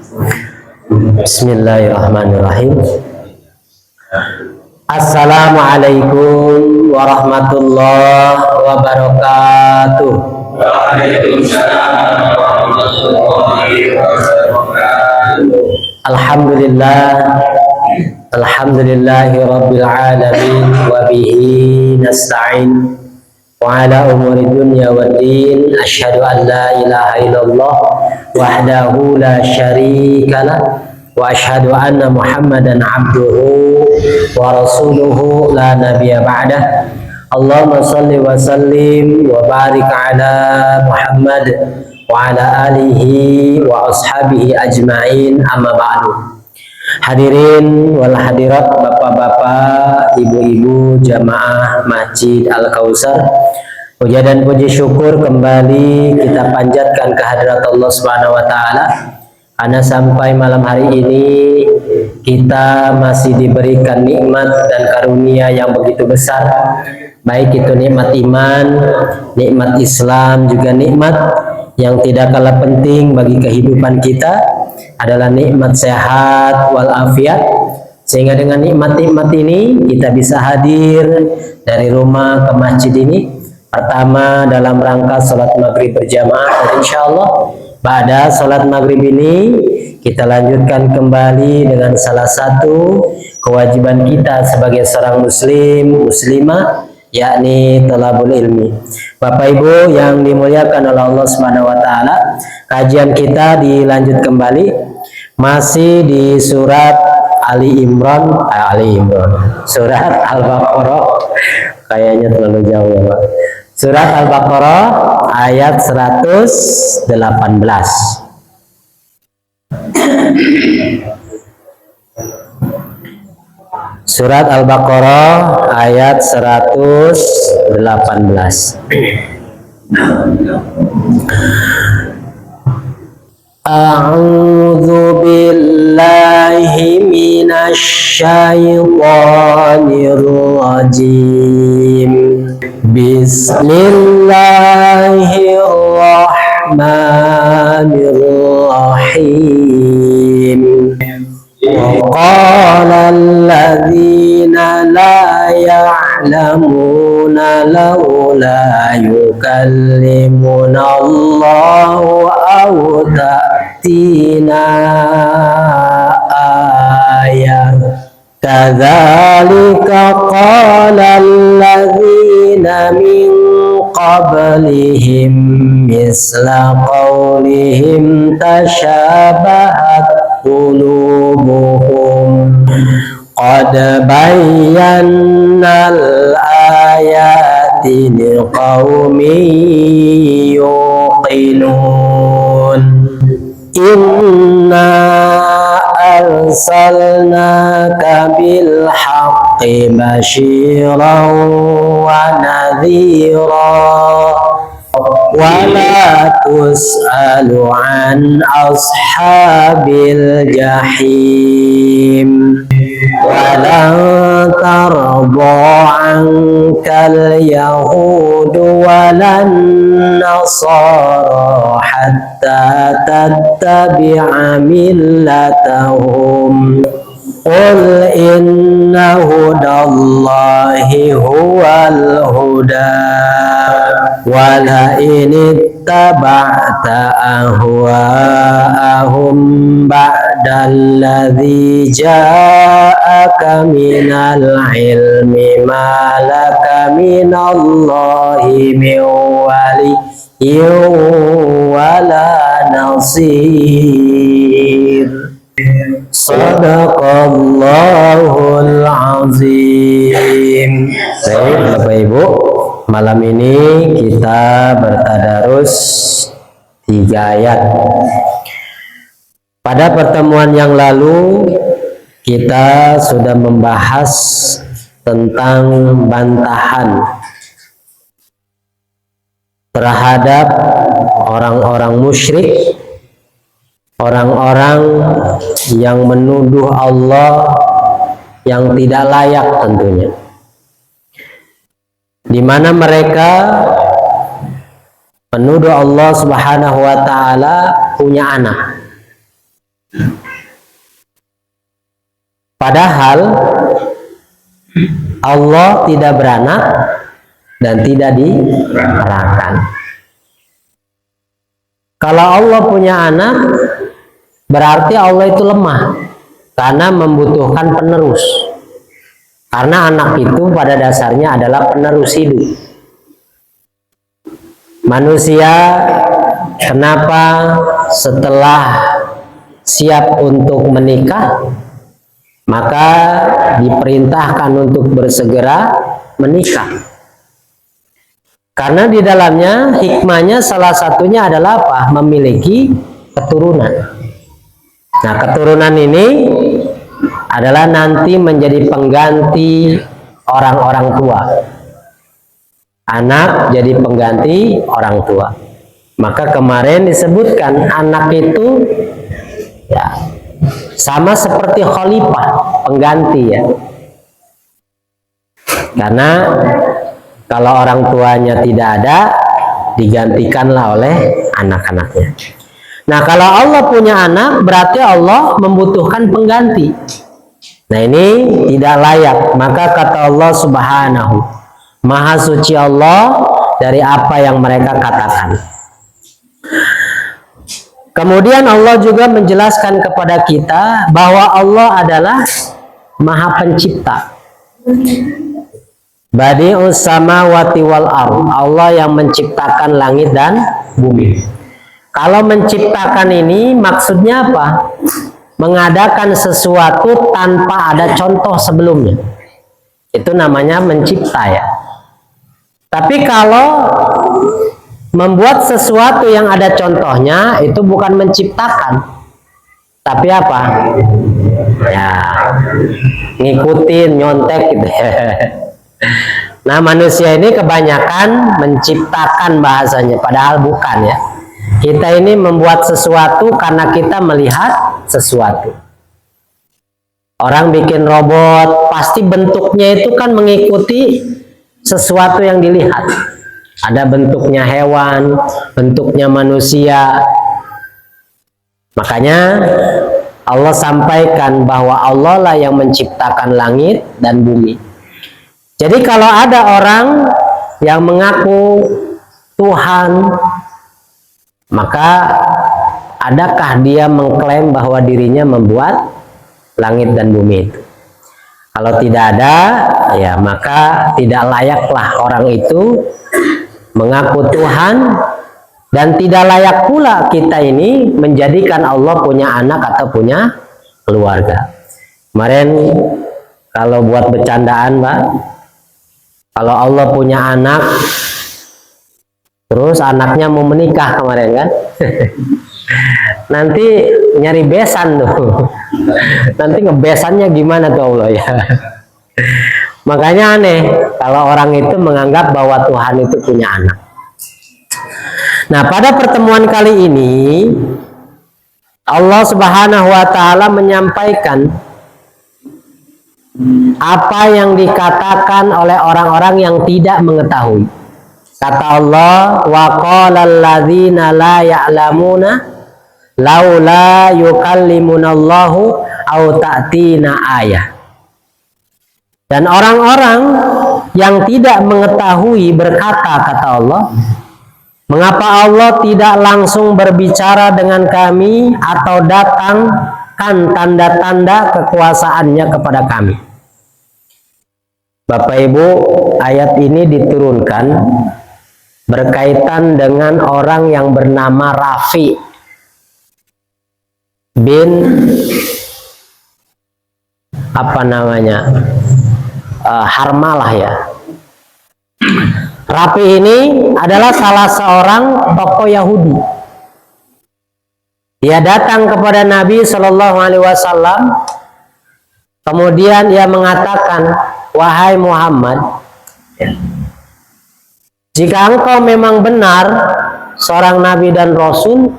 Bismillahirrahmanirrahim. Assalamualaikum warahmatullahi wabarakatuh. Waalaikumsalam warahmatullahi wabarakatuh. Alhamdulillahi rabbil alamin wa bihi nasta'in wa ala umuri dunya waddin. Asyhadu an la ilaha illallah wahdahu la syarikalah wa asyhadu anna Muhammadan abduhu wa rasuluhu la nabiyya ba'dah. Allahumma salli wa sallim wa barik ala Muhammad wa ala alihi wa ashabihi ajma'in, amma ba'du. Hadirin wal hadirat, bapak-bapak, ibu-ibu jamaah Masjid Al-Kautsar, puja dan puji syukur kembali kita panjatkan kehadirat Allah Subhanahu wa taala karena sampai malam hari ini kita masih diberikan nikmat dan karunia yang begitu besar, baik itu nikmat iman, nikmat Islam, juga nikmat yang tidak kalah penting bagi kehidupan kita adalah nikmat sehat walafiat, sehingga dengan nikmat-nikmat ini kita bisa hadir dari rumah ke masjid ini. Pertama dalam rangka sholat maghrib berjamaah, dan insya Allah pada sholat maghrib ini kita lanjutkan kembali dengan salah satu kewajiban kita sebagai seorang muslim muslimah, yakni thalabul ilmi. Bapak Ibu yang dimuliakan oleh Allah Subhanahu wa taala, kajian kita dilanjut kembali masih di surat surat Al-Baqarah. Kayaknya terlalu jauh ya, Pak. Surat Al-Baqarah ayat 118. Surat Al-Baqarah ayat 118. A'udzu billahi minasy syaithanir rajim. Bismillahirrahmanirrahim. وقال الذين لا يعلمون لولا يكلمنا الله أو تأتينا آية كذلك قال الذين من قبلهم مثل قولهم تشابهت قلوبهم قد بينا الآيات لقوم يوقنون إنا أرسلناك بالحق بشيرا ونذيرا ولا تسأل عن أصحاب الجحيم ولن ترضى عنك اليهود ولا النصارى حتى تتبع ملتهم قل إن هدى الله هو الهدى ولئن اتبعت أهواءهم بعد الذي جاءك من العلم ما لك من الله من ولي ولا نصير. Sadaqallahul azim. Baik Bapak Ibu, malam ini kita bertadarus 3 ayat. Pada pertemuan yang lalu kita sudah membahas tentang bantahan terhadap orang-orang musyrik, orang-orang yang menuduh Allah yang tidak layak tentunya, di mana mereka menuduh Allah Subhanahu wa taala punya anak. Padahal Allah tidak beranak dan tidak diperankan. Kalau Allah punya anak, berarti Allah itu lemah karena membutuhkan penerus. Karena anak itu pada dasarnya adalah penerus hidup. Manusia kenapa setelah siap untuk menikah, maka diperintahkan untuk bersegera menikah? Karena di dalamnya hikmahnya salah satunya adalah apa? Memiliki keturunan. Nah, keturunan ini adalah nanti menjadi pengganti orang-orang tua. Anak jadi pengganti orang tua. Maka kemarin disebutkan anak itu ya sama seperti khalifah, pengganti ya. Karena kalau orang tuanya tidak ada, digantikanlah oleh anak-anaknya. Nah, kalau Allah punya anak, berarti Allah membutuhkan pengganti. Nah, ini tidak layak. Maka kata Allah Subhanahu, Maha suci Allah dari apa yang mereka katakan. Kemudian Allah juga menjelaskan kepada kita bahwa Allah adalah Maha Pencipta. Badi'us samawati wal ardh. Allah yang menciptakan langit dan bumi. Kalau menciptakan ini maksudnya apa? Mengadakan sesuatu tanpa ada contoh sebelumnya. Itu namanya mencipta ya. Tapi kalau membuat sesuatu yang ada contohnya, itu bukan menciptakan. Tapi apa? Ya, ngikutin, nyontek gitu. Nah, manusia ini kebanyakan menciptakan bahasanya, padahal bukan ya. Kita ini membuat sesuatu karena kita melihat sesuatu. Orang bikin robot, pasti bentuknya itu kan mengikuti sesuatu yang dilihat. Ada bentuknya hewan, bentuknya manusia. Makanya Allah sampaikan bahwa Allah lah yang menciptakan langit dan bumi. Jadi kalau ada orang yang mengaku Tuhan, maka adakah dia mengklaim bahwa dirinya membuat langit dan bumi itu? Kalau tidak ada, ya maka tidak layaklah orang itu mengaku Tuhan, dan tidak layak pula kita ini menjadikan Allah punya anak atau punya keluarga. Kemarin kalau buat bercandaan, Pak, kalau Allah punya anak, terus anaknya mau menikah kemarin kan, nanti nyari besan tuh, nanti ngebesannya gimana tuh Allah ya. Makanya aneh kalau orang itu menganggap bahwa Tuhan itu punya anak. Nah, pada pertemuan kali ini Allah Subhanahu wa taala menyampaikan apa yang dikatakan oleh orang-orang yang tidak mengetahui. Kata Allah, wa qalal ladzina la ya'lamuna laula yukallimunallahu aw ta'tina ayah. Dan orang-orang yang tidak mengetahui berkata, kata Allah, mengapa Allah tidak langsung berbicara dengan kami atau datangkan tanda-tanda kekuasaannya kepada kami. Bapak Ibu, ayat ini diturunkan berkaitan dengan orang yang bernama Rafi bin Harmalah ya. Rafi ini adalah salah seorang tokoh Yahudi. Dia datang kepada Nabi Shallallahu Alaihi Wasallam, kemudian ia mengatakan, wahai Muhammad, jika engkau memang benar seorang Nabi dan Rasul,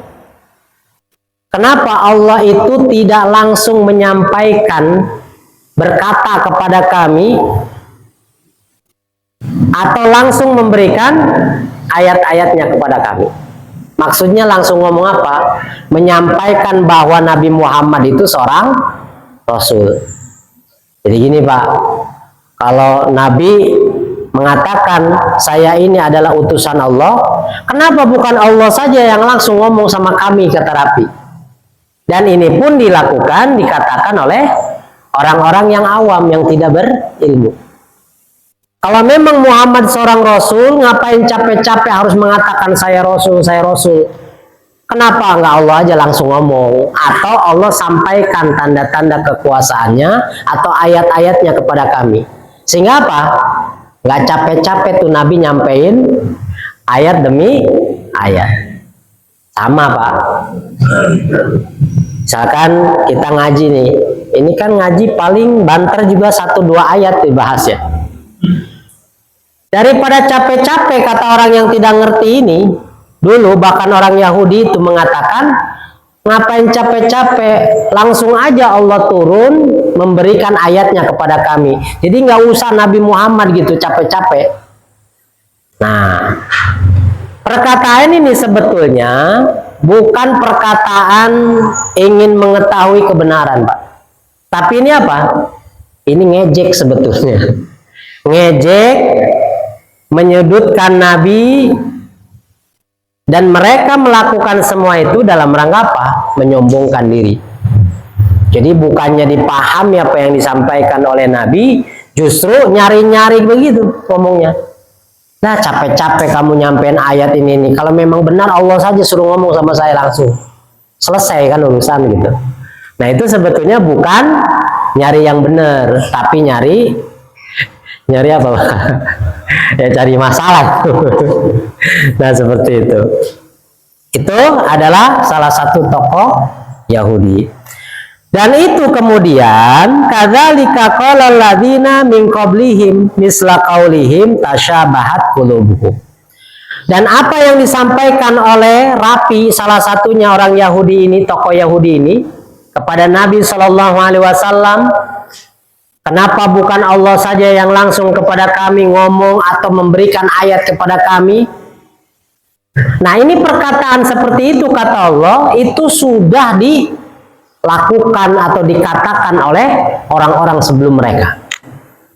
kenapa Allah itu tidak langsung menyampaikan, berkata kepada kami, atau langsung memberikan ayat-ayatnya kepada kami? Maksudnya langsung ngomong apa? Menyampaikan bahwa Nabi Muhammad itu seorang Rasul. Jadi gini Pak, kalau Nabi mengatakan saya ini adalah utusan Allah, kenapa bukan Allah saja yang langsung ngomong sama kami, kata Rabi. Dan ini pun dilakukan, dikatakan oleh orang-orang yang awam, yang tidak berilmu. Kalau memang Muhammad seorang Rasul, ngapain capek-capek harus mengatakan saya Rasul, saya Rasul? Kenapa enggak Allah aja langsung ngomong? Atau Allah sampaikan tanda-tanda kekuasaannya atau ayat-ayatnya kepada kami. Sehingga apa? Nggak capek-capek tuh Nabi nyampein ayat demi ayat. Sama Pak. Misalkan kita ngaji nih, ini kan ngaji paling banter juga 1-2 ayat dibahas ya. Daripada capek-capek, kata orang yang tidak ngerti ini, dulu bahkan orang Yahudi itu mengatakan, ngapain capek-capek, langsung aja Allah turun memberikan ayatnya kepada kami. Jadi nggak usah Nabi Muhammad gitu capek-capek. Nah, perkataan ini sebetulnya bukan perkataan ingin mengetahui kebenaran, Pak. Tapi ini apa? Ini ngejek sebetulnya. Ngejek, menyudutkan Nabi, dan mereka melakukan semua itu dalam rangka apa? Menyombongkan diri. Jadi bukannya dipahami apa yang disampaikan oleh Nabi, justru nyari-nyari begitu ngomongnya. Nah, capek-capek kamu nyampein ayat ini nih. Kalau memang benar Allah saja suruh ngomong sama saya langsung. Selesai kan urusan gitu. Nah, itu sebetulnya bukan nyari yang benar, tapi nyari apa Pak? Ya cari masalah. Nah, seperti itu. Itu adalah salah satu tokoh Yahudi. Dan itu kemudian kadzalika qala alladziina min qablihim misla qaulihim tasyabahat qulubuhum. Dan apa yang disampaikan oleh Rapi, salah satunya orang Yahudi ini, tokoh Yahudi ini, kepada Nabi Shallallahu Alaihi Wasallam, kenapa bukan Allah saja yang langsung kepada kami ngomong atau memberikan ayat kepada kami? Nah, ini perkataan seperti itu kata Allah itu sudah dilakukan atau dikatakan oleh orang-orang sebelum mereka.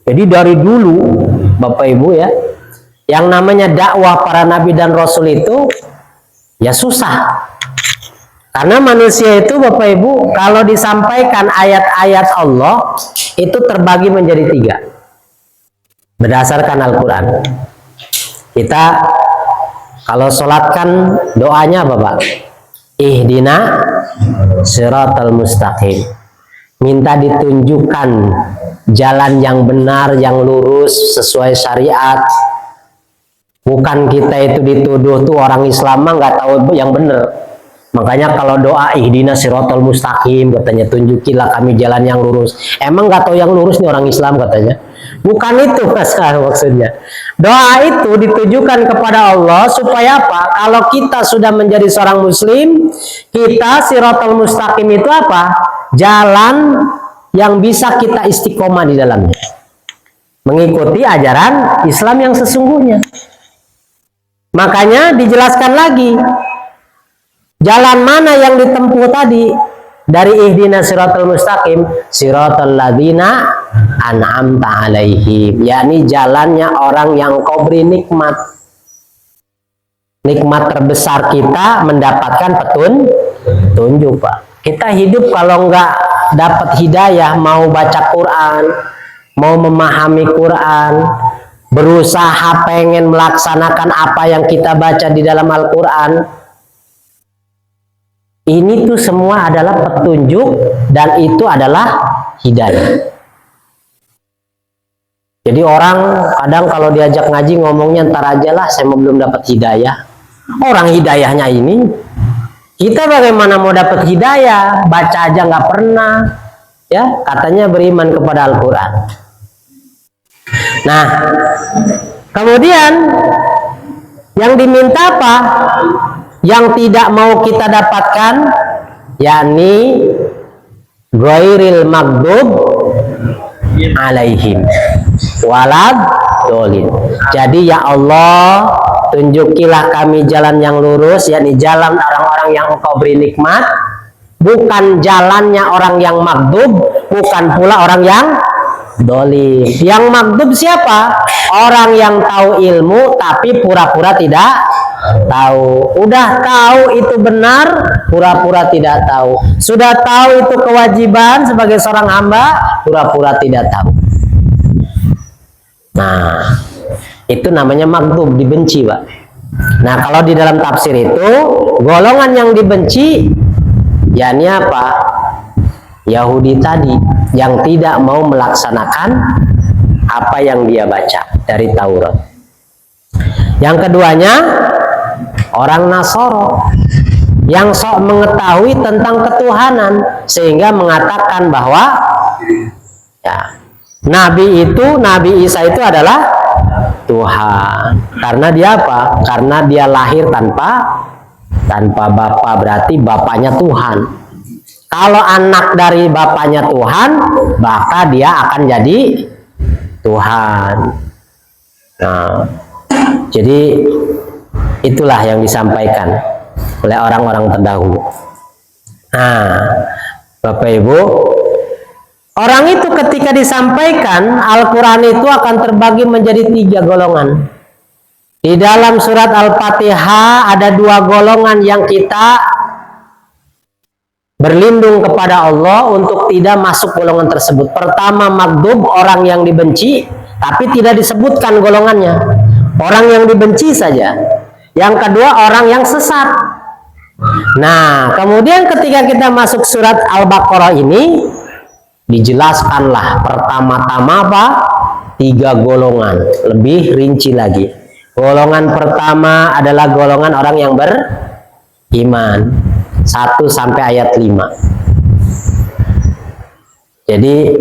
Jadi dari dulu Bapak Ibu ya, yang namanya dakwah para nabi dan rasul itu ya susah. Karena manusia itu Bapak Ibu kalau disampaikan ayat-ayat Allah itu terbagi menjadi 3 berdasarkan Al-Quran. Kita kalau sholatkan doanya apa Pak? Ihdina siratal mustaqim. Minta ditunjukkan jalan yang benar, yang lurus sesuai syariat. Bukan kita itu dituduh tuh orang Islam mah nggak tahu yang benar. Makanya kalau doa ihdina siratal mustaqim, katanya tunjukilah kami jalan yang lurus. Emang nggak tahu yang lurus nih orang Islam katanya. Bukan itu maksudnya. Doa itu ditujukan kepada Allah supaya apa? Kalau kita sudah menjadi seorang muslim, kita siratal mustaqim itu apa? Jalan yang bisa kita istiqomah di dalamnya. Mengikuti ajaran Islam yang sesungguhnya. Makanya dijelaskan lagi jalan mana yang ditempuh tadi dari ihdina siratal mustaqim, siratal ladzina an'amta alaihim, yakni jalannya orang yang kau beri nikmat. Nikmat terbesar kita mendapatkan petunjuk Pak. Kita hidup kalau nggak dapat hidayah, mau baca Quran, mau memahami Quran, berusaha pengen melaksanakan apa yang kita baca di dalam Al-Quran, ini tuh semua adalah petunjuk dan itu adalah hidayah. Jadi orang kadang kalau diajak ngaji ngomongnya ntar aja lah, saya belum dapat hidayah. Orang hidayahnya ini, kita bagaimana mau dapat hidayah? Baca aja nggak pernah, ya katanya beriman kepada Al-Quran. Nah, kemudian yang diminta apa? Yang tidak mau kita dapatkan, yakni ghairil maghdub alaihim walad dolin. Jadi ya Allah, tunjukilah kami jalan yang lurus, yakni jalan orang-orang yang Engkau beri nikmat, bukan jalannya orang yang maghdub, bukan pula orang yang dolim. Yang maghdub siapa? Orang yang tahu ilmu tapi pura-pura tidak tahu. Udah tahu itu benar, pura-pura tidak tahu. Sudah tahu itu kewajiban sebagai seorang hamba, pura-pura tidak tahu. Nah, itu namanya maghdub, dibenci, Pak. Nah, kalau di dalam tafsir itu golongan yang dibenci yakni apa? Yahudi tadi yang tidak mau melaksanakan apa yang dia baca dari Taurat. Yang keduanya orang Nasoro yang sok mengetahui tentang ketuhanan sehingga mengatakan bahwa ya, Nabi Isa itu adalah Tuhan. Karena dia apa? Karena dia lahir tanpa bapa, berarti bapaknya Tuhan. Kalau anak dari bapaknya Tuhan, maka dia akan jadi Tuhan. Nah, jadi itulah yang disampaikan oleh orang-orang terdahulu. Nah, Bapak Ibu, orang itu ketika disampaikan Al-Quran itu akan terbagi menjadi 3 golongan. Di dalam surat Al-Fatihah ada 2 golongan yang kita berlindung kepada Allah untuk tidak masuk golongan tersebut. Pertama, maghdub, orang yang dibenci, tapi tidak disebutkan golongannya. Orang yang dibenci saja. Yang kedua, orang yang sesat. Nah, kemudian ketika kita masuk surat Al-Baqarah ini, dijelaskanlah pertama-tama apa? 3 golongan, lebih rinci lagi. Golongan pertama adalah golongan orang yang beriman, 1 sampai ayat 5. Jadi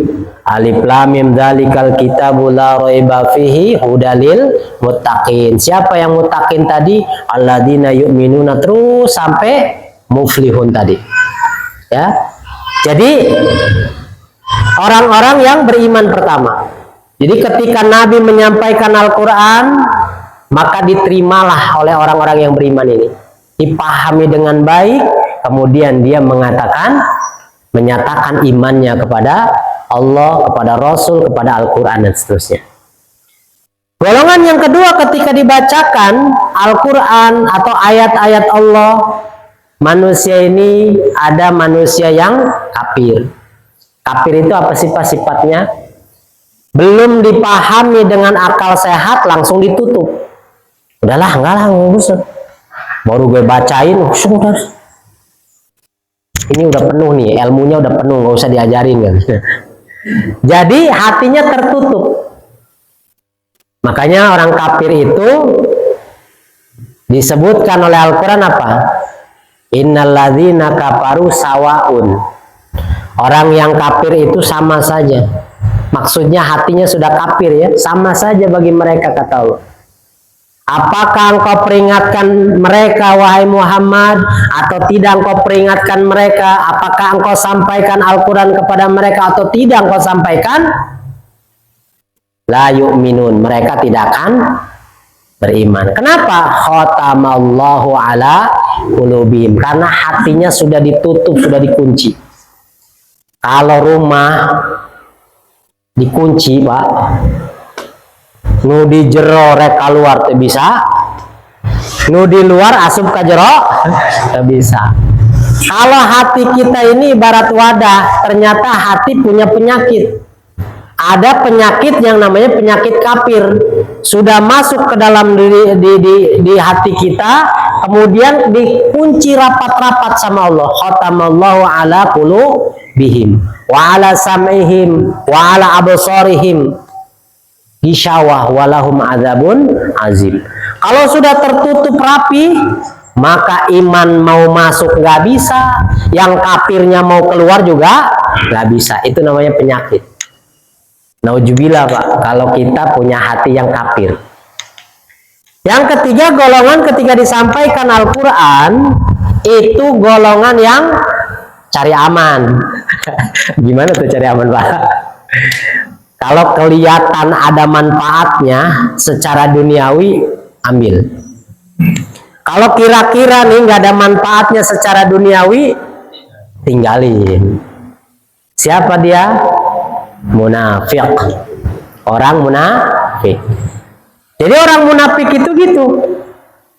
alif lam mim dzalikal kitabu la raiba fihi hudalil muttaqin. Siapa yang muttaqin tadi? Alladzina yu'minuna, terus sampai muflihun tadi. Ya. Jadi orang-orang yang beriman pertama. Jadi ketika Nabi menyampaikan Al-Quran, maka diterimalah oleh orang-orang yang beriman ini. Dipahami dengan baik, kemudian dia menyatakan imannya kepada Allah, kepada Rasul, kepada Al-Quran, dan seterusnya. Golongan yang kedua, ketika dibacakan Al-Quran atau ayat-ayat Allah, manusia ini ada manusia yang kafir. Kafir itu apa sifat-sifatnya? Belum dipahami dengan akal sehat, langsung ditutup. Udahlah, enggak lah, ngusut. Baru gue bacain, sudah. Ini udah penuh nih, ilmunya udah penuh, nggak usah diajarin kan. Jadi hatinya tertutup. Makanya orang kafir itu disebutkan oleh Al-Quran apa? Innalladzina kafaru sawaun. Orang yang kafir itu sama saja. Maksudnya hatinya sudah kafir ya, sama saja bagi mereka, kata Allah. Apakah engkau peringatkan mereka wahai Muhammad atau tidak engkau peringatkan mereka? Apakah engkau sampaikan Al-Quran kepada mereka atau tidak engkau sampaikan? La yu'minun, mereka tidak akan beriman. Kenapa? Khatamallahu ala qulubihim, karena hatinya sudah ditutup, sudah dikunci. Kalau rumah dikunci, Pak, nu di jero rek keluar teh bisa, nu di luar asup ke jero teh bisa. Kalau hati kita ini ibarat wadah, ternyata hati punya penyakit. Ada penyakit yang namanya penyakit kafir, sudah masuk ke dalam di hati kita, kemudian dikunci rapat-rapat sama Allah. Khatamallahu ala qulubihim wa ala sam'ihim wa ala absarihim ghishawah walahum adzabun azim. Kalau sudah tertutup rapi, maka iman mau masuk nggak bisa, yang kafirnya mau keluar juga nggak bisa. Itu namanya penyakit. Nauzubillah, Pak, kalau kita punya hati yang kafir. Yang ketiga, golongan ketika disampaikan Al-Quran itu golongan yang cari aman. Gimana tuh cari aman, Pak? Kalau kelihatan ada manfaatnya secara duniawi, ambil. Kalau kira-kira nih nggak ada manfaatnya secara duniawi, tinggalin. Siapa dia? Munafik. Orang munafik. Jadi orang munafik itu gitu.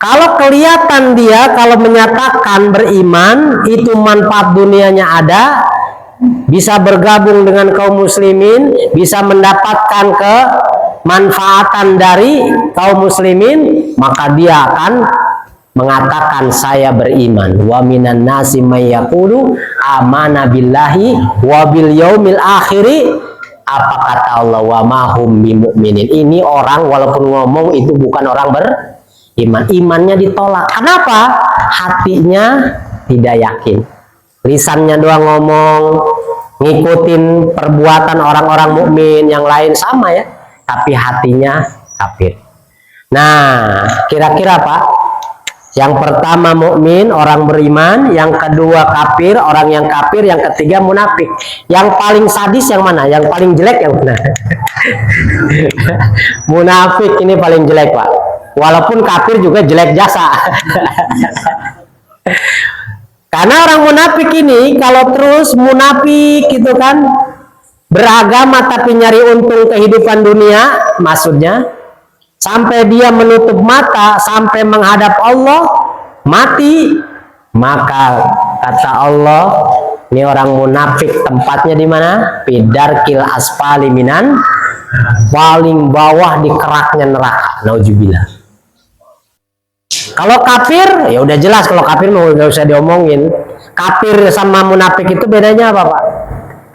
Kalau kelihatan dia, kalau menyatakan beriman, itu manfaat dunianya ada, bisa bergabung dengan kaum muslimin, bisa mendapatkan kemanfaatan dari kaum muslimin, maka dia akan mengatakan saya beriman. Wa minan nasi may yaqulu amana billahi wa bil yaumil akhiri. Apa kata Allah? Wa mahum bimu'minin. Ini orang walaupun ngomong itu bukan orang beriman. Imannya ditolak. Kenapa? Hatinya tidak yakin. Lisannya doang ngomong, ngikutin perbuatan orang-orang mukmin yang lain sama ya, tapi hatinya kafir. Nah, kira-kira Pak? Yang pertama mukmin, orang beriman, yang kedua kafir, orang yang kafir, yang ketiga munafik. Yang paling sadis yang mana? Yang paling jelek yang mana? Munafik ini paling jelek, Pak. Walaupun kafir juga jelek jasa. Karena orang munafik ini kalau terus munafik gitu kan, beragama tapi nyari untung kehidupan dunia, maksudnya sampai dia menutup mata, sampai menghadap Allah, mati, maka kata Allah, ini orang munafik tempatnya di mana? Fidarkil asfali minan, paling bawah di keraknya neraka. Nauzubillah. Kalau kafir, ya udah jelas kalau kafir nggak usah diomongin. Kafir sama munafik itu bedanya apa, Pak?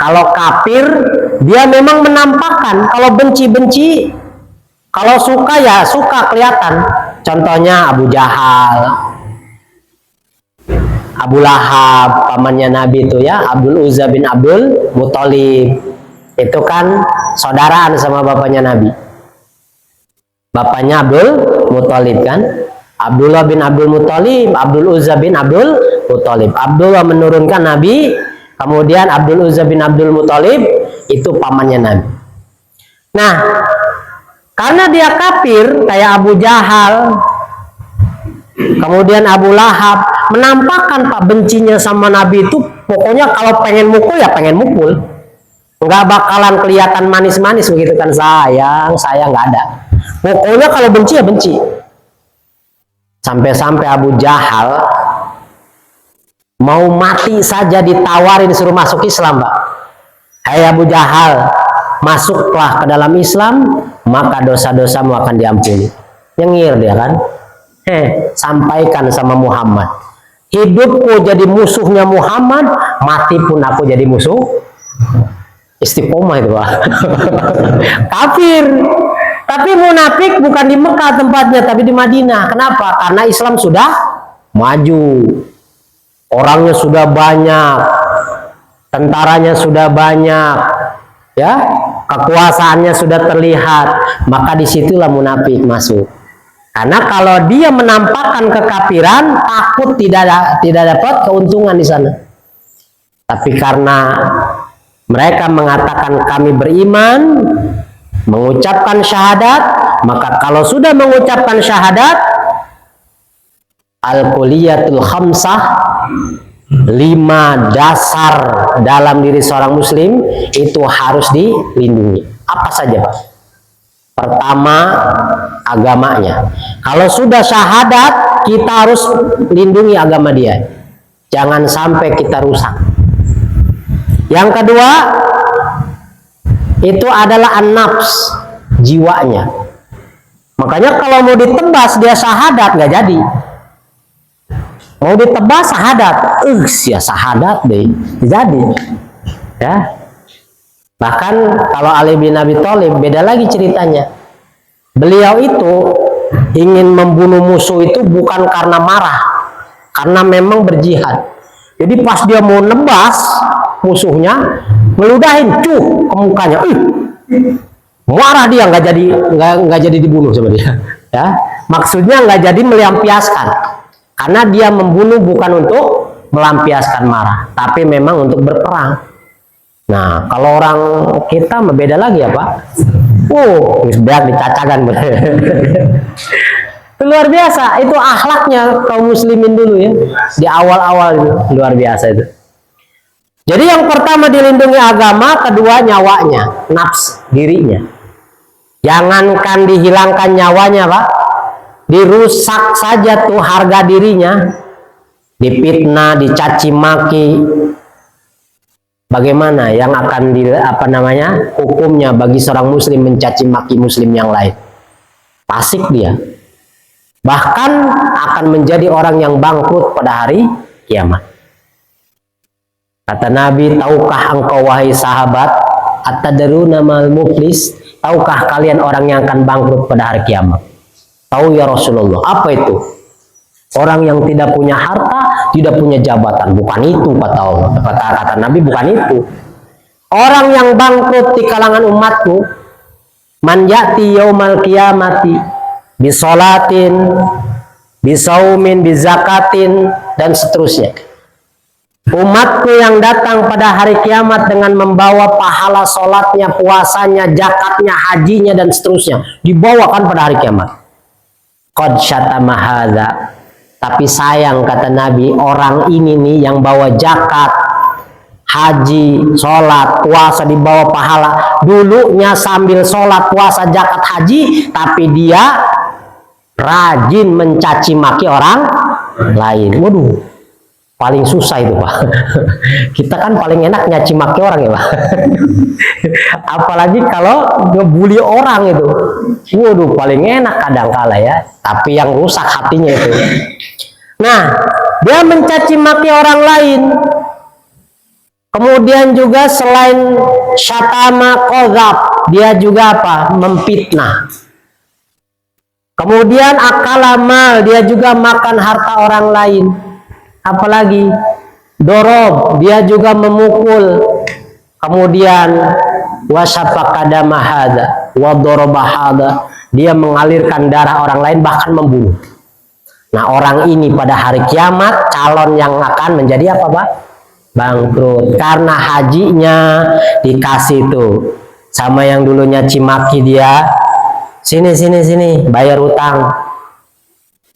Kalau kafir, dia memang menampakkan, kalau benci-benci, kalau suka ya suka kelihatan. Contohnya Abu Jahal, Abu Lahab, pamannya Nabi itu ya, Abdul Uzza bin Abdul Muthalib. Itu kan saudaraan sama bapaknya Nabi. Bapaknya Abdul Muthalib kan? Abdullah bin Abdul Muthalib, Abdul Uzza bin Abdul Muthalib. Abdullah menurunkan Nabi, kemudian Abdul Uzza bin Abdul Muthalib itu pamannya Nabi. Nah, karena dia kafir kayak Abu Jahal, kemudian Abu Lahab, menampakkan Pak bencinya sama Nabi itu, pokoknya kalau pengen mukul ya pengen mukul, nggak bakalan kelihatan manis-manis begitu kan, sayang nggak ada. Pokoknya kalau benci ya benci. Sampai-sampai Abu Jahal mau mati saja ditawarin suruh masuk Islam, Pak. Hai Abu Jahal, masuklah ke dalam Islam, maka dosa-dosamu akan diampuni. Nyengir dia kan. Sampaikan sama Muhammad, hidupku jadi musuhnya Muhammad, mati pun aku jadi musuh. Istiqomah itu, Pak. Kafir. Tapi munafik bukan di Mekah tempatnya, tapi di Madinah. Kenapa? Karena Islam sudah maju, orangnya sudah banyak, tentaranya sudah banyak, ya, kekuasaannya sudah terlihat. Maka disitulah munafik masuk. Karena kalau dia menampakkan kekafiran, takut tidak dapat keuntungan di sana. Tapi karena mereka mengatakan kami beriman, mengucapkan syahadat, maka kalau sudah mengucapkan syahadat, al-kuliyatul khamsah, 5 dasar dalam diri seorang muslim itu harus dilindungi. Apa saja, Pak? Pertama, agamanya. Kalau sudah syahadat, kita harus lindungi agama dia. Jangan sampai kita rusak. Yang kedua, itu adalah an-nafs, jiwanya. Makanya kalau mau ditebas dia syahadat nggak jadi. Mau ditebas syahadat, ya syahadat deh, jadi. Ya. Bahkan kalau Ali bin Abi Thalib beda lagi ceritanya. Beliau itu ingin membunuh musuh itu bukan karena marah, karena memang berjihad. Jadi pas dia mau nebas musuhnya, meludahin ke mukanya, marah dia, nggak jadi dibunuh sama dia. Ya, maksudnya nggak jadi melampiaskan, karena dia membunuh bukan untuk melampiaskan marah, tapi memang untuk berperang. Nah, kalau orang kita beda lagi ya Pak. Banyak dicacakan. Luar biasa, itu akhlaknya kaum muslimin dulu ya. Di awal-awal itu luar biasa itu. Jadi yang pertama dilindungi agama, kedua nyawanya, nafs dirinya. Jangankan dihilangkan nyawanya, Pak. Dirusak saja tuh harga dirinya. Dipitnah, dicaci maki. Bagaimana yang akan hukumnya bagi seorang muslim mencaci maki muslim yang lain? Fasik dia. Bahkan akan menjadi orang yang bangkrut pada hari kiamat. Kata Nabi, tahukah engkau wahai sahabat, atadruna mal muflis? Tahukah kalian orang yang akan bangkrut pada hari kiamat? Tahu ya Rasulullah. Apa itu? Orang yang tidak punya harta, tidak punya jabatan. Bukan itu kata Allah. Kata Nabi, bukan itu. Orang yang bangkrut di kalangan umatku, man ya'ti yaumal qiyamati bisolatin, bisaumin, bizakatin, dan seterusnya. Umatku yang datang pada hari kiamat dengan membawa pahala solatnya, puasanya, zakatnya, hajinya, dan seterusnya, dibawakan pada hari kiamat. Qad syatama hadza. Tapi sayang kata Nabi, orang ini nih yang bawa zakat, haji, sholat, puasa, dibawa pahala, dulunya sambil sholat, puasa, zakat, haji, tapi dia rajin mencaci maki orang lain. Waduh, paling susah itu Pak. Kita kan paling enak nyaci maki orang ya Pak. Apalagi kalau ngebully orang itu, waduh paling enak kadang-kala ya. Tapi yang rusak hatinya itu. Nah, dia mencaci maki orang lain. Kemudian juga selain syatama qadzab, dia juga apa? Memfitnah. Kemudian akala mal, dia juga makan harta orang lain. Apalagi dorob, dia juga memukul. Kemudian wasafaka dama hadza wa daraba hadza, dia mengalirkan darah orang lain, bahkan membunuh. Nah, orang ini pada hari kiamat calon yang akan menjadi apa, Pak? Bangkrut. Karena hajinya dikasih tuh sama yang dulunya cimaki dia, sini bayar utang.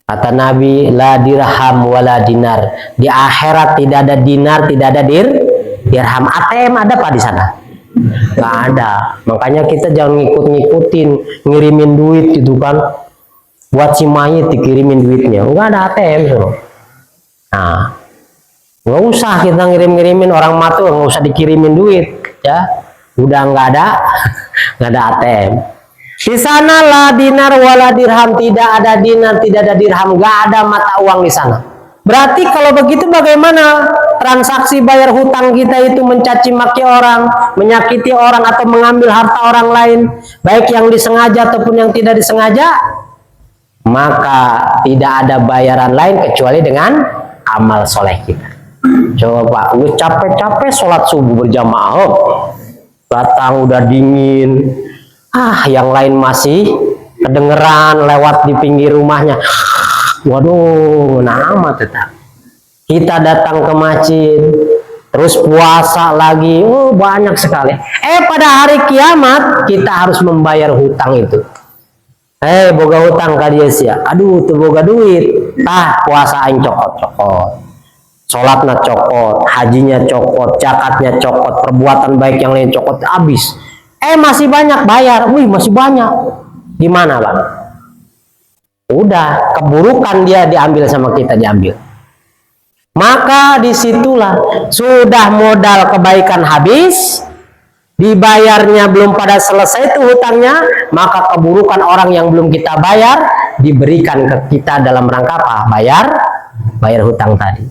Kata Nabi, la dirham wala dinar. Di akhirat tidak ada dinar, tidak ada dirham. ATM ada Pak di sana? Nggak ada. Makanya kita jangan ngikut-ngikutin, ngirimin duit gitu kan. Buat si mayit dikirimin duitnya. Nggak ada ATM tuh. Nah, nggak usah kita ngirim-ngirimin orang mati, nggak usah dikirimin duit ya. Udah nggak ada ATM. Di sana la dinar wala dirham, tidak ada dinar, tidak ada dirham, nggak ada mata uang di sana. Berarti kalau begitu bagaimana transaksi bayar hutang kita itu mencaci maki orang, menyakiti orang, atau mengambil harta orang lain, baik yang disengaja ataupun yang tidak disengaja, maka tidak ada bayaran lain kecuali dengan amal soleh kita. Coba lu capek-capek sholat subuh berjamaah, datang udah dingin, yang lain masih kedengeran lewat di pinggir rumahnya. Waduh, nama tetap. Kita datang ke masjid, terus puasa lagi, banyak sekali. Pada hari kiamat kita harus membayar hutang itu. Boga hutang kalian sih ya. Aduh, tuh boga duit. Puasa aing cokot-cokot. Sholatnya cokot, hajinya cokot, zakatnya cokot, perbuatan baik yang lain cokot, habis. Masih banyak bayar. Wih, masih banyak. Gimana, Bang? Udah, keburukan dia diambil sama kita, diambil. Maka disitulah sudah modal kebaikan habis, dibayarnya belum pada selesai itu hutangnya, maka keburukan orang yang belum kita bayar diberikan ke kita dalam rangka apa? Bayar hutang tadi.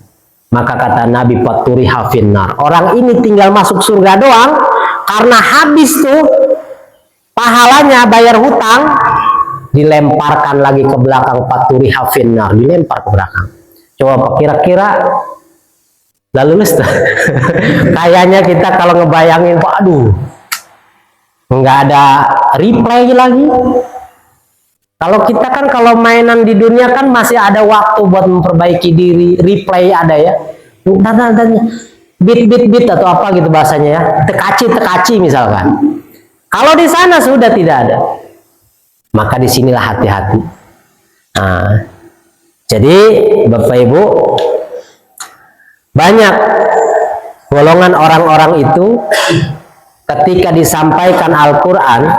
Maka kata Nabi, paturi hafinnar, orang ini tinggal masuk surga doang karena habis tuh pahalanya bayar hutang, dilemparkan lagi ke belakang, paturi hafinnar, dilempar ke belakang. Coba kira-kira lalu lulus tuh. Kayaknya kita kalau ngebayangin, aduh, nggak ada replay lagi. Kalau kita kan kalau mainan di dunia kan masih ada waktu buat memperbaiki diri, replay ada ya. Bit atau apa gitu bahasanya ya. Tekaci misalkan. Kalau di sana sudah tidak ada. Maka disinilah hati-hati. Nah, jadi Bapak Ibu, banyak golongan orang-orang itu ketika disampaikan Al-Quran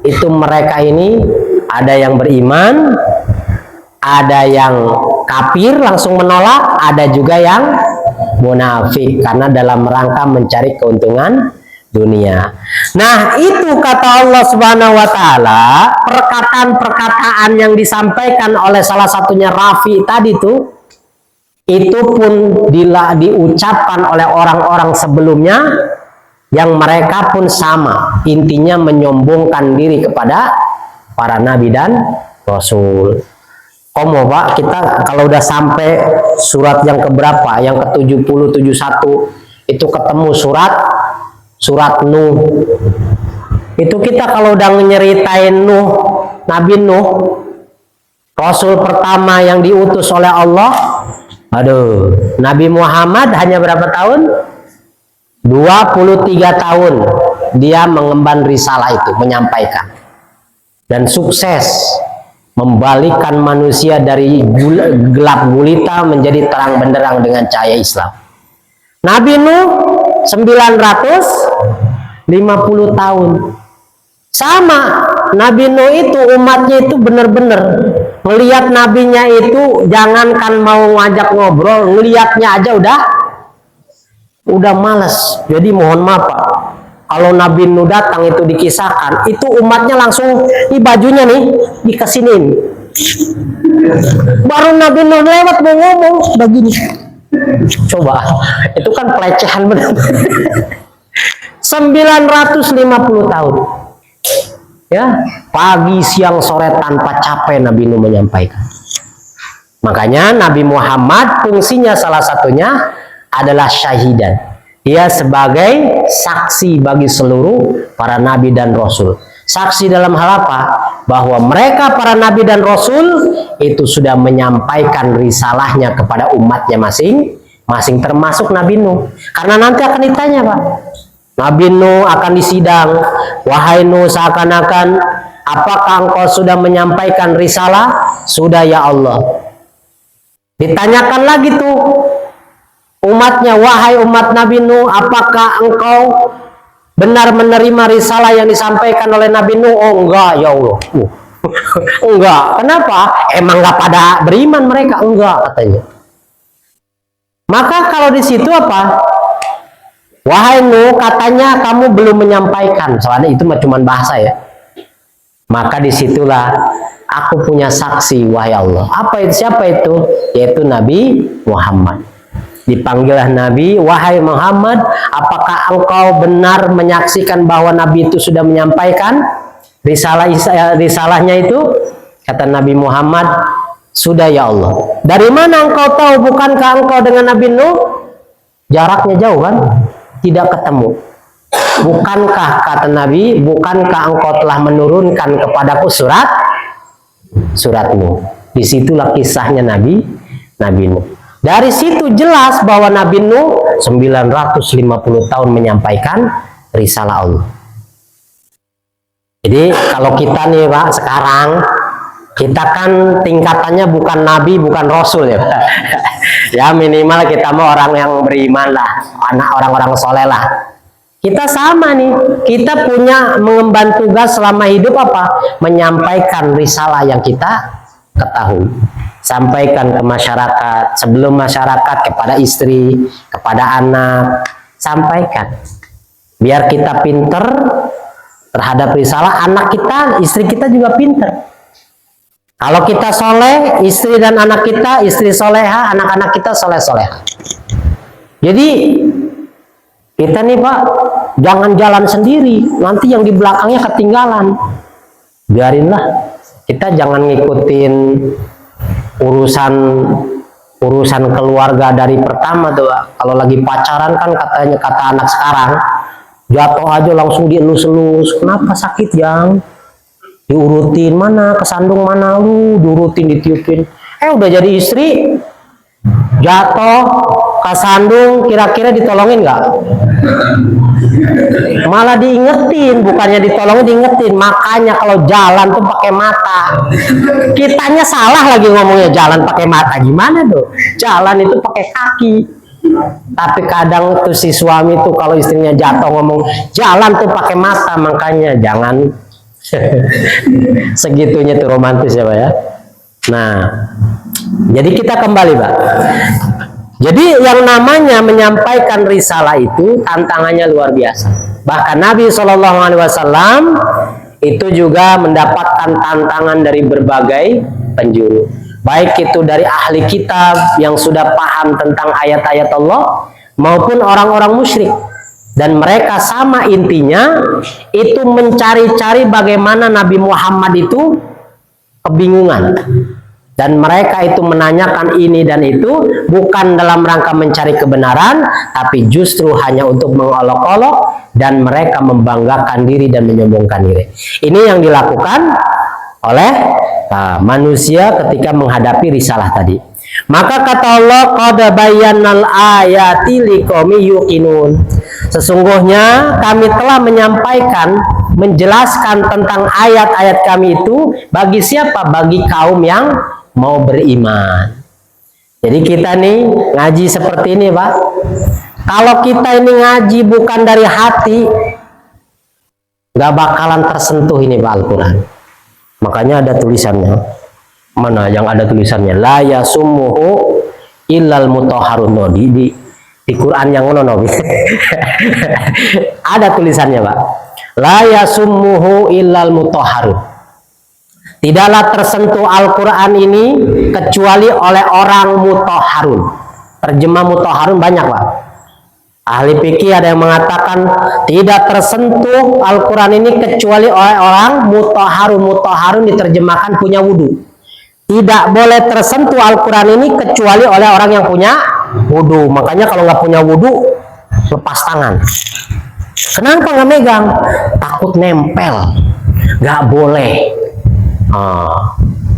itu mereka ini ada yang beriman, ada yang kafir langsung menolak, ada juga yang munafik karena dalam rangka mencari keuntungan dunia. Nah, itu kata Allah Subhanahu wa taala, perkataan-perkataan yang disampaikan oleh salah satunya Rafi tadi itu pun diucapkan oleh orang-orang sebelumnya yang mereka pun sama, intinya menyombongkan diri kepada para nabi dan rasul. Komo Pak, kita kalau udah sampai surat yang keberapa, yang ke-70, 71 itu ketemu surat Nuh. Itu kita kalau udah nyeritain Nuh, Nabi Nuh, rasul pertama yang diutus oleh Allah. Aduh, Nabi Muhammad hanya berapa tahun? 23 tahun dia mengemban risalah itu, menyampaikan. Dan sukses membalikkan manusia dari gelap gulita menjadi terang benderang dengan cahaya Islam. Nabi Nuh 950 tahun. Sama, Nabi Nuh itu umatnya itu benar-benar ngelihat nabinya itu jangankan mau ngajak ngobrol, ngelihatnya aja udah malas. Jadi mohon maaf Pak, kalau Nabi Nuh datang itu dikisahkan, itu umatnya langsung ini bajunya nih dikasinin. Baru Nabi Nuh lewat mau ngomong begini. Coba, itu kan pelecehan benar. 950 tahun. Ya, pagi, siang, sore tanpa capek Nabi Nuh menyampaikan. Makanya Nabi Muhammad fungsinya salah satunya adalah syahidan. Dia sebagai saksi bagi seluruh para nabi dan rasul. Saksi dalam hal apa? Bahwa mereka para nabi dan rasul itu sudah menyampaikan risalahnya kepada umatnya masing-masing, termasuk Nabi Nuh. Karena nanti akan ditanya Pak, Nabi Nuh akan disidang. Wahai Nuh, seakan-akan apakah engkau sudah menyampaikan risalah? Sudah ya Allah. Ditanyakan lagi tuh umatnya, wahai umat Nabi Nuh, apakah engkau benar menerima risalah yang disampaikan oleh Nabi Nuh? Oh enggak ya Allah. Enggak. Kenapa? Emang enggak pada beriman mereka? Enggak katanya. Maka kalau di situ apa? Wahai Nuh, katanya kamu belum menyampaikan. Soalnya itu cuma bahasa ya. Maka disitulah aku punya saksi, wahai Allah. Apa itu? Siapa itu? Yaitu Nabi Muhammad. Dipanggillah Nabi, wahai Muhammad, apakah engkau benar menyaksikan bahwa Nabi itu sudah menyampaikan risalahnya itu? Kata Nabi Muhammad, sudah ya Allah. Dari mana engkau tahu? Bukankah engkau dengan Nabi Nuh jaraknya jauh kan? Tidak ketemu. Bukankah, kata Nabi, bukankah engkau telah menurunkan kepadaku suratmu? Disitulah kisahnya Nabi Nuh. Dari situ jelas bahwa Nabi Nuh 950 tahun menyampaikan risalah Allah. Jadi kalau kita nih Pak sekarang, kita kan tingkatannya bukan Nabi, bukan Rasul ya Pak. Ya minimal kita mau orang yang beriman lah, anak orang-orang soleh lah. Kita sama nih, kita punya mengemban tugas selama hidup apa? Menyampaikan risalah yang kita ketahui. Sampaikan ke masyarakat, sebelum masyarakat kepada istri, kepada anak, sampaikan. Biar kita pinter terhadap risalah, anak kita, istri kita juga pinter. Kalau kita soleh, istri dan anak kita, istri soleha, anak-anak kita soleh-soleha. Jadi kita nih Pak, jangan jalan sendiri, nanti yang di belakangnya ketinggalan. Biarinlah, kita jangan ngikutin urusan keluarga dari pertama tuh Pak. Kalau lagi pacaran kan katanya, kata anak sekarang, jatuh aja langsung dielus-elus. Kenapa sakit yang? Diurutin mana, kesandung mana, lu diurutin, ditiupin. Udah jadi istri, jatuh, kasandung kira-kira ditolongin nggak? Malah diingetin, bukannya ditolongin, diingetin. Makanya kalau jalan tuh pakai mata. Kitanya salah lagi ngomongnya jalan pakai mata, gimana tuh? Jalan itu pakai kaki. Tapi kadang tuh si suami tuh kalau istrinya jatuh ngomong jalan tuh pakai mata, makanya jangan segitunya tuh romantis ya Pak ya. Nah, jadi kita kembali Pak. Jadi yang namanya menyampaikan risalah itu tantangannya luar biasa. Bahkan Nabi SAW itu juga mendapatkan tantangan dari berbagai penjuru. Baik itu dari ahli kitab yang sudah paham tentang ayat-ayat Allah maupun orang-orang musyrik. Dan mereka sama intinya itu mencari-cari bagaimana Nabi Muhammad itu kebingungan. Dan mereka itu menanyakan ini dan itu bukan dalam rangka mencari kebenaran, tapi justru hanya untuk mengolok-olok dan mereka membanggakan diri dan menyombongkan diri. Ini yang dilakukan oleh manusia ketika menghadapi risalah tadi. Maka kata Allah, qad bayyannal ayati liqaumi yuqinun. Sesungguhnya kami telah menyampaikan, menjelaskan tentang ayat-ayat kami itu bagi siapa? Bagi kaum yang mau beriman. Jadi kita nih ngaji seperti ini Pak. Kalau kita ini ngaji bukan dari hati, nggak bakalan tersentuh ini Pak Al-Quran. Makanya ada tulisannya. Mana yang ada tulisannya? La yasumuhu illal mutahharun. Di Quran yang ngono. Ada tulisannya Pak. La yasumuhu illal mutahharun. Tidaklah tersentuh Al-Quran ini kecuali oleh orang mutahharun. Terjemah mutahharun banyak Pak. Ahli fikih ada yang mengatakan tidak tersentuh Al-Quran ini kecuali oleh orang mutahharun. Mutahharun diterjemahkan punya wudhu. Tidak boleh tersentuh Al-Quran ini kecuali oleh orang yang punya wudhu. Makanya kalau nggak punya wudhu, lepas tangan. Kenapa nggak megang? Takut nempel. Nggak boleh.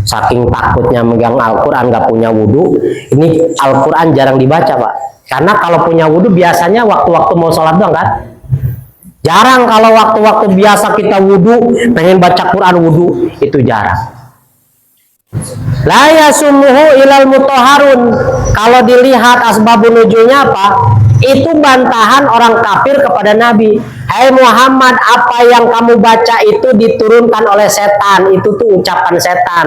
Saking takutnya megang Al-Quran nggak punya wudhu. Ini Al-Quran jarang dibaca Pak. Karena kalau punya wudhu biasanya waktu-waktu mau sholat doang kan. Jarang kalau waktu-waktu biasa kita wudhu pengen baca Quran wudhu, itu jarang. La yasumuhu ilal mutahharun. Kalau dilihat asbabun nuzulnya apa? Itu bantahan orang kafir kepada Nabi. Hai Muhammad, apa yang kamu baca itu diturunkan oleh setan. Itu tuh ucapan setan.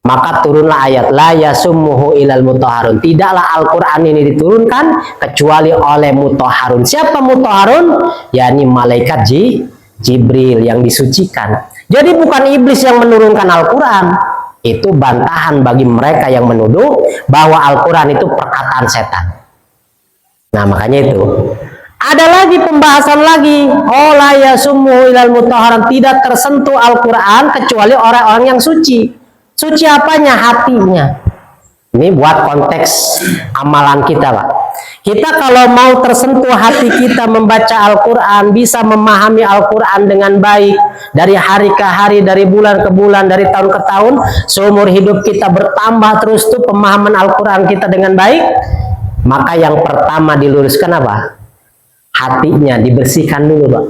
Maka turunlah ayat la yasumuhu ilal mutahharun. Tidaklah Al-Quran ini diturunkan kecuali oleh mutahharun. Siapa mutahharun? yakni malaikat Jibril yang disucikan. Jadi bukan iblis yang menurunkan Al-Quran. Itu bantahan bagi mereka yang menuduh bahwa Al-Quran itu perkataan setan. Nah makanya itu ada lagi pembahasan lagi. Oh la yasumuhu ilal mutahharun. Tidak tersentuh Al-Quran kecuali orang-orang yang suci. Suci apanya? Hatinya. Ini buat konteks amalan kita Pak. Kita kalau mau tersentuh hati kita membaca Al-Quran, bisa memahami Al-Quran dengan baik, dari hari ke hari, dari bulan ke bulan, dari tahun ke tahun, seumur hidup kita bertambah terus tuh pemahaman Al-Quran kita dengan baik, maka yang pertama diluruskan apa? Hatinya dibersihkan dulu Pak.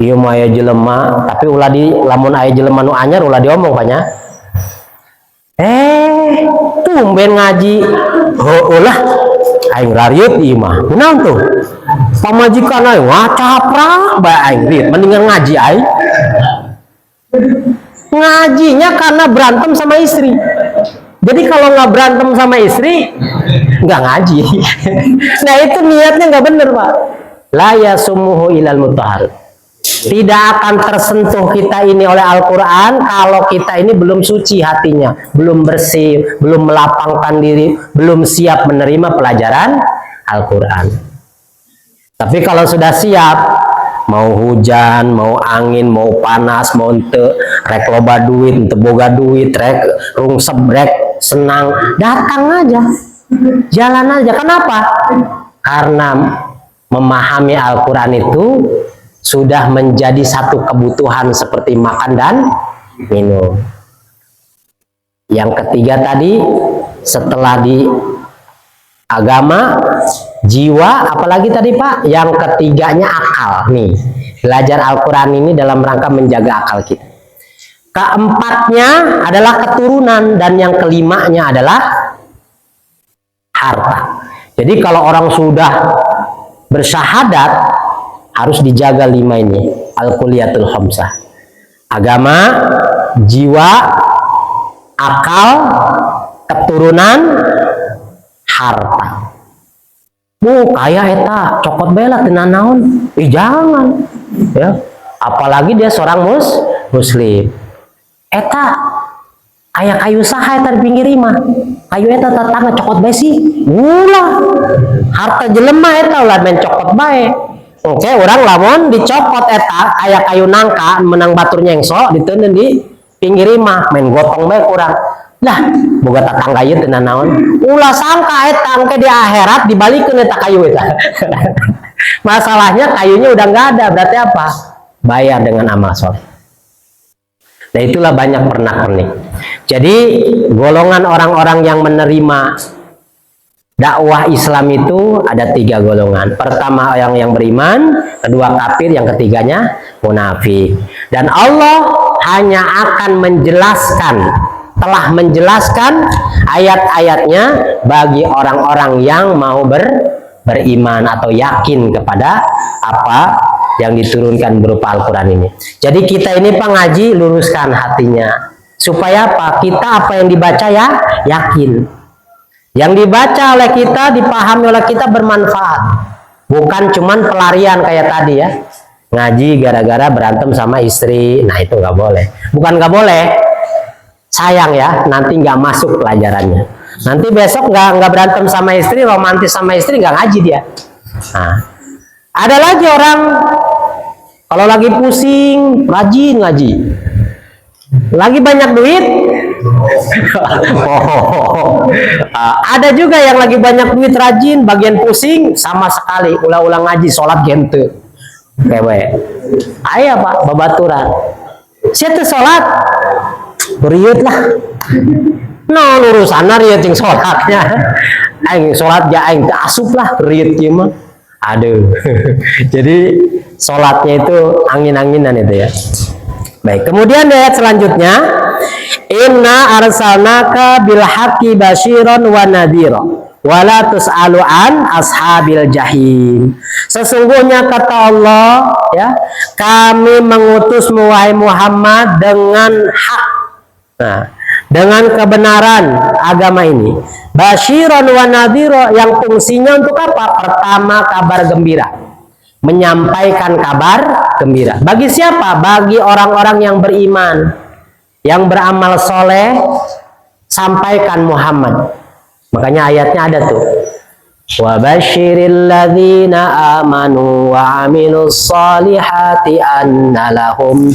Iya maya jelema, tapi ulah di lamun aya jelema nu anyar ulah diomong banyak. Tumben ngaji. Ulah aing rarieup ieu mah. Kunaon tuh? Pamajikan aing ngacaprak bae aing riet mendingan ngaji aing. Ngajinya karena berantem sama istri. Jadi kalau nggak berantem sama istri, nggak ngaji. Nah itu niatnya nggak bener Pak. La yasumuhu ilal mutahharun. Tidak akan tersentuh kita ini oleh Al-Quran kalau kita ini belum suci hatinya, belum bersih, belum melapangkan diri, belum siap menerima pelajaran Al-Quran. Tapi kalau sudah siap, mau hujan, mau angin, mau panas, mau ente rek loba duit, ente boga duit, rek rungsep, rek senang, datang aja, jalan aja. Kenapa? Karena memahami Al-Quran itu sudah menjadi satu kebutuhan seperti makan dan minum. Yang ketiga tadi, setelah agama, jiwa, apalagi tadi Pak, yang ketiganya akal. Nih, belajar Al-Quran ini dalam rangka menjaga akal kita. Keempatnya adalah keturunan, dan yang kelimanya adalah harta. Jadi kalau orang sudah bersyahadat, harus dijaga 5 ini, al-kuliyatul khamsah. Agama, jiwa, akal, keturunan, harta. Kaya eta cokot bela tenan naon? Jangan. Ya, apalagi dia seorang muslim. Eta aya kayu saha eta di pinggir imah. Kayu eta tetangga cokot bae sih. Ulah. Harta jelema eta ulah men cokot bae. Oke, orang lamun dicopot eta aya kayu nangka menang batur nyengso diteuneun di pinggir imah men gotong bae kurang. Lah, boga tetangga ieu teu naon. Ulah sangka eta engke di akhirat dibalikeun eta kayu eta. Masalahnya kayunya udah nggak ada, berarti apa? Bayar dengan amal soleh. Nah, itulah banyak pernak-pernik. Jadi golongan orang-orang yang menerima dakwah Islam itu ada 3 golongan. Pertama yang beriman, kedua kafir, yang ketiganya munafik. Dan Allah hanya akan telah menjelaskan ayat-ayatnya bagi orang-orang yang mau beriman atau yakin kepada apa yang diturunkan berupa Al-Quran ini. Jadi kita ini Pak ngaji, luruskan hatinya supaya apa? Kita apa yang dibaca ya yakin, yang dibaca oleh kita, dipahami oleh kita bermanfaat, bukan cuman pelarian kayak tadi ya, ngaji gara-gara berantem sama istri. Nah, itu nggak boleh. Bukan nggak boleh, sayang ya, nanti nggak masuk pelajarannya. Nanti besok nggak berantem sama istri, romantis sama istri, nggak ngaji dia. Nah, ada lagi orang kalau lagi pusing rajin ngaji, lagi banyak duit. Ada juga yang lagi banyak duit rajin, bagian pusing sama sekali ulang-ulang ngaji, sholat gente. Kewe, ayah Pak babaturan. Siapa sholat? Beriut lah. No, urusan riut yang sholatnya. Aing sholat ya aing asup lah riut mah. Aduh. Jadi sholatnya itu angin-anginan itu ya. Baik, kemudian ayat selanjutnya, inna arsalnaka bil haqqi basyiran wa nadhira wala tus'alu an ashabil jahim. Sesungguhnya kata Allah ya, kami mengutusmu wahai Muhammad dengan hak. Nah, dengan kebenaran agama ini, basyiran wa nadhira, yang fungsinya untuk apa? Pertama, kabar gembira, menyampaikan kabar gembira. Bagi siapa? Bagi orang-orang yang beriman, yang beramal soleh, sampaikan Muhammad. Makanya ayatnya ada tuh, wa basyiril ladzina amanu wa amilus solihati anna lahum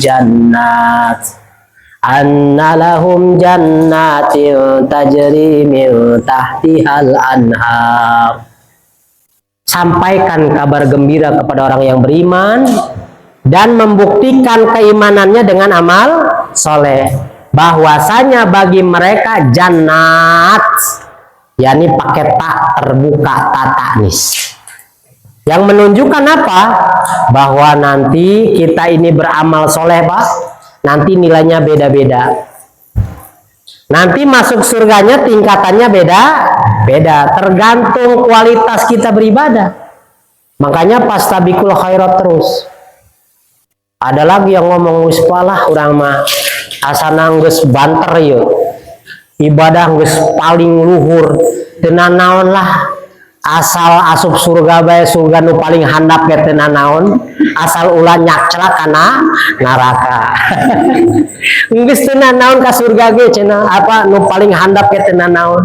jannatin tajri min tahtihal anhar. Sampaikan kabar gembira kepada orang yang beriman dan membuktikan keimanannya dengan amal soleh, bahwasanya bagi mereka jannat, yakni pakai tak terbuka, tak taknis, yang menunjukkan apa? Bahwa nanti kita ini beramal soleh Pak, nanti nilainya beda-beda. Nanti masuk surganya tingkatannya beda, tergantung kualitas kita beribadah. Makanya pastabiqul khairat terus. Ada lagi yang ngomong uspalah urang mah asana geus banter yeuh. Ibadah geus paling luhur, teu naon lah. Asal asup surga bae, surga nu paling handap ge teu naon, asal ulah nyakcelak kana neraka. Geus teu naon ka surga ge cenah, apa nu paling handap ge teu naon.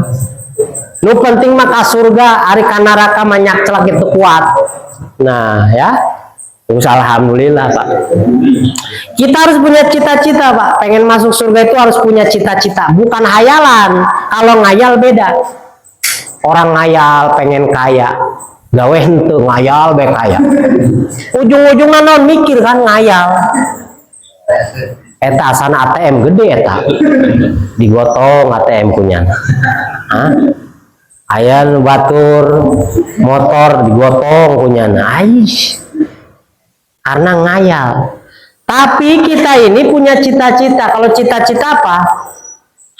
Nu penting mah ka surga, ari ka neraka mah nyakcelak itu kuat. Nah, ya. Terus alhamdulillah Pak. Kita harus punya cita-cita Pak. Pengen masuk surga itu harus punya cita-cita, bukan hayalan. Kalau ngayal beda. Orang ngayal pengen kaya, gawe henteu ngayal be kaya. Ujung-ujungna naon mikir kan ngayal. Eta asana ATM gede eta. Digotong ATM kunyana. Hah? Aya nu batur motor digotong kunyana. Aish. Karena ngayal. Tapi kita ini punya cita-cita. Kalau cita-cita apa?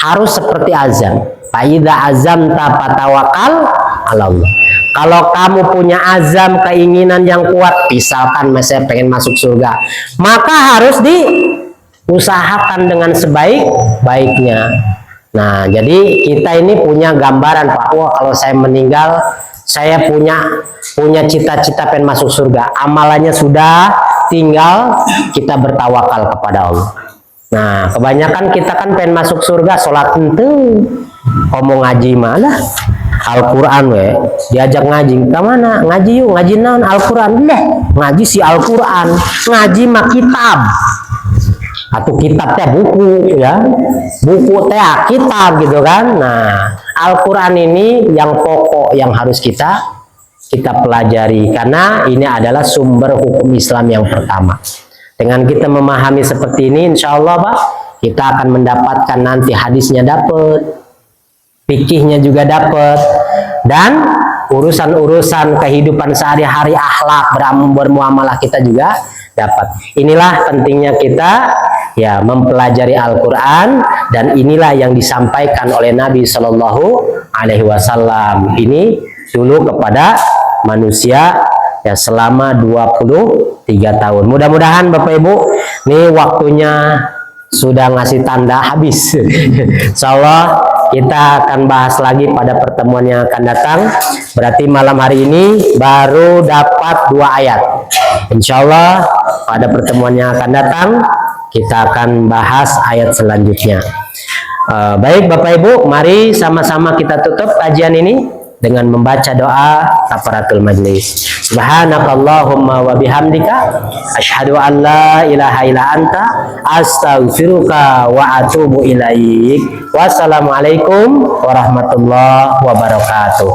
Harus seperti azam. Fa'idza azamta fatawakal 'ala Allah. Kalau kamu punya azam, keinginan yang kuat, misalkan saya pengen masuk surga, maka harus diusahakan dengan sebaik-baiknya. Nah, jadi kita ini punya gambaran, Pak. Wah, kalau saya meninggal, saya punya cita-cita pengen masuk surga. Amalannya sudah, tinggal kita bertawakal kepada Allah. Nah, kebanyakan kita kan pengen masuk surga, sholat tentu, ngomong ngaji malah Al-Quran diajak ngaji kemana? Ngaji yuk, ngaji naon Al-Quran deh, ngaji si Al-Quran, ngaji mah kitab atau kitab teh buku ya, buku teh kitab gitu kan. Nah, Al-Quran ini yang pokok yang harus kita pelajari, karena ini adalah sumber hukum Islam yang pertama. Dengan kita memahami seperti ini, insya Allah Pak, kita akan mendapatkan nanti hadisnya dapat, fikihnya juga dapat, dan urusan-urusan kehidupan sehari-hari, akhlak bermuamalah kita juga dapat. Inilah pentingnya kita ya mempelajari Al-Quran, dan inilah yang disampaikan oleh Nabi Shallallahu Alaihi Wasallam ini dulu kepada manusia ya selama 23 tahun. Mudah-mudahan Bapak Ibu, nih waktunya sudah ngasih tanda habis. Insyaallah kita akan bahas lagi pada pertemuan yang akan datang. Berarti malam hari ini baru dapat 2 ayat. Insyaallah pada pertemuan yang akan datang kita akan bahas ayat selanjutnya. Baik Bapak Ibu, mari sama-sama kita tutup kajian ini dengan membaca doa kafaratul majlis. Subhanakallahumma wa bihamdika asyhadu an la ilaha illa anta astaghfiruka wa atubu ilaik. Wassalamualaikum warahmatullahi wabarakatuh.